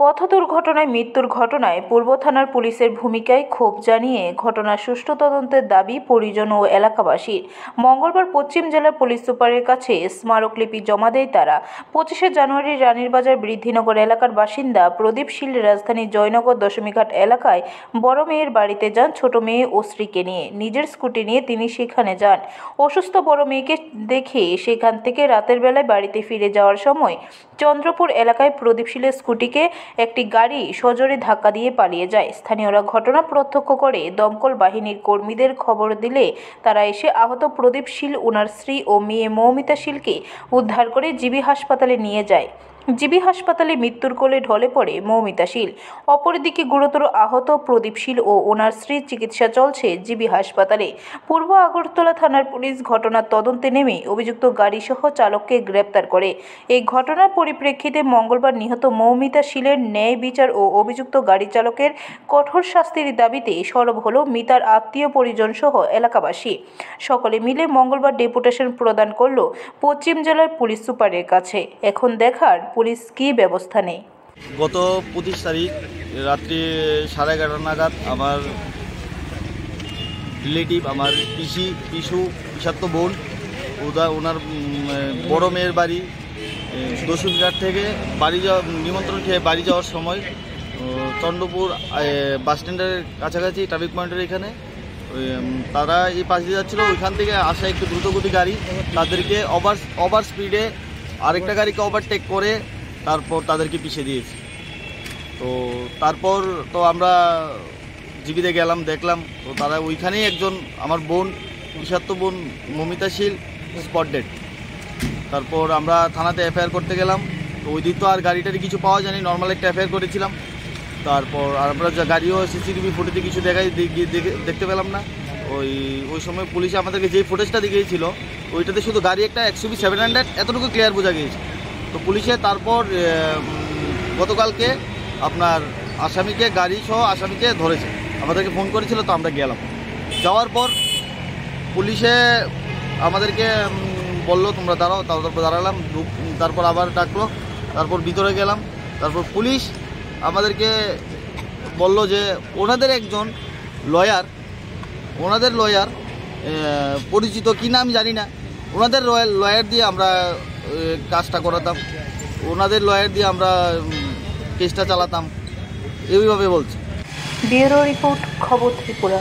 পথ দুর্ঘটনায় মৃত্যুর ঘটনায় পূর্ব থানার পুলিশের ভূমিকায় ক্ষোভ জানিয়ে ঘটনার সুষ্ঠু তদন্তের দাবি পরিজন ও এলাকাবাসীর। মঙ্গলবার পশ্চিম জেলার পুলিশ সুপারের কাছে স্মারকলিপি জমা দেয় তারা। 25শে জানুয়ারি রানীরবাজার বৃদ্ধিনগর এলাকার বাসিন্দা প্রদীপ শীল রাজধানীর জয়নগর দশমীঘাট এলাকায় বড় মেয়ের বাড়িতে যান ছোট মেয়ে ও স্ত্রীকে নিয়ে। নিজের স্কুটি নিয়ে তিনি সেখানে যান। অসুস্থ বড় মেয়েকে দেখে সেখান থেকে রাতের বেলায় বাড়িতে ফিরে যাওয়ার সময় চন্দ্রপুর এলাকায় প্রদীপ শীলের স্কুটিকে একটি গাড়ি সজোরে ধাক্কা দিয়ে পালিয়ে যায়। স্থানীয়রা ঘটনা প্রত্যক্ষ করে দমকল বাহিনীর কর্মীদের খবর দিলে তারা এসে আহত প্রদীপ শীল, ওনার স্ত্রী ও মেয়ে মৌমিতা শীলকে উদ্ধার করে জিবি হাসপাতালে নিয়ে যায়। জিবি হাসপাতালে মৃত্যুর কোলে ঢলে পড়ে মৌমিতা শীল। অপরদিকে গুরুতর আহত প্রদীপ শীল ও ওনার স্ত্রীর চিকিৎসা চলছে জিবি হাসপাতালে। পূর্ব আগরতলা থানার পুলিশ ঘটনার তদন্তে নেমে অভিযুক্ত গাড়িসহ চালককে গ্রেপ্তার করে। এই ঘটনার পরিপ্রেক্ষিতে মঙ্গলবার নিহত মৌমিতা শীলের ন্যায় বিচার ও অভিযুক্ত গাড়ি চালকের কঠোর শাস্তির দাবিতে সরব হল মিতার আত্মীয় পরিজন সহ এলাকাবাসী। সকলে মিলে মঙ্গলবার ডেপুটেশন প্রদান করল পশ্চিম জেলার পুলিশ সুপারের কাছে। এখন দেখার পুলিশ কী ব্যবস্থা নেয়। গত 25 তারিখ রাত্রি 11:30 নাগাদ আমার রিলেটিভ, আমার পিসাতো বোন, ওনার বড় মেয়ের বাড়ি দশমীঘাট থেকে বাড়ি যাওয়া নিমন্ত্রণ খেয়ে বাড়ি যাওয়ার সময় চন্দ্রপুর বাস স্ট্যান্ডের কাছাকাছি ট্রাফিক পয়েন্টের এখানে তারা এই পাশ দিয়ে যাচ্ছিলো। ওইখান থেকে আসা একটু দ্রুতগতি গাড়ি তাদেরকে ওভার স্পিডে আরেকটা গাড়িকে ওভারটেক করে তারপর তাদেরকে পিছিয়ে দিয়েছে। তো তারপর তো আমরা জিবিতে গেলাম, দেখলাম তো তারা ওইখানেই একজন আমার বোন, পিসাতো বোন মৌমিতা শীল স্পট ডেড। তারপর আমরা থানাতে এফআইআর করতে গেলাম। তো ওই দিন তো আর গাড়িটারি কিছু পাওয়া যায়নি, নর্মাল একটা এফআইআর করেছিলাম। তারপর আমরা গাড়িও সিসিটিভি ফুটেজে কিছু দেখতে পেলাম না। ওই সময় পুলিশ আমাদেরকে যেই ফুটেজটা দেখিয়েছিল ওইটাতে শুধু গাড়ি একটা XUV 700 এতটুকু ক্লিয়ার বোঝা গিয়েছে। তো পুলিশে তারপর গতকালকে আপনার আসামিকে গাড়ি সহ আসামিকে ধরেছে, আমাদেরকে ফোন করেছিল। তো আমরা গেলাম, যাওয়ার পর পুলিশে আমাদেরকে বললো তোমরা দাঁড়াও। তারপর দাঁড়ালাম, তারপর আবার ডাকলো, তারপর ভিতরে গেলাম। তারপর পুলিশ আমাদেরকে বলল যে ওনাদের একজন লয়ার পরিচিত কি নাম জানি না, ওনাদের লয়ার দিয়ে আমরা কাজটা করাতাম, ওনাদের লয়ার দিয়ে আমরা কেসটা চালাতাম, এইভাবে বলছে। ব্যুরো রিপোর্ট, খবর ত্রিপুরা।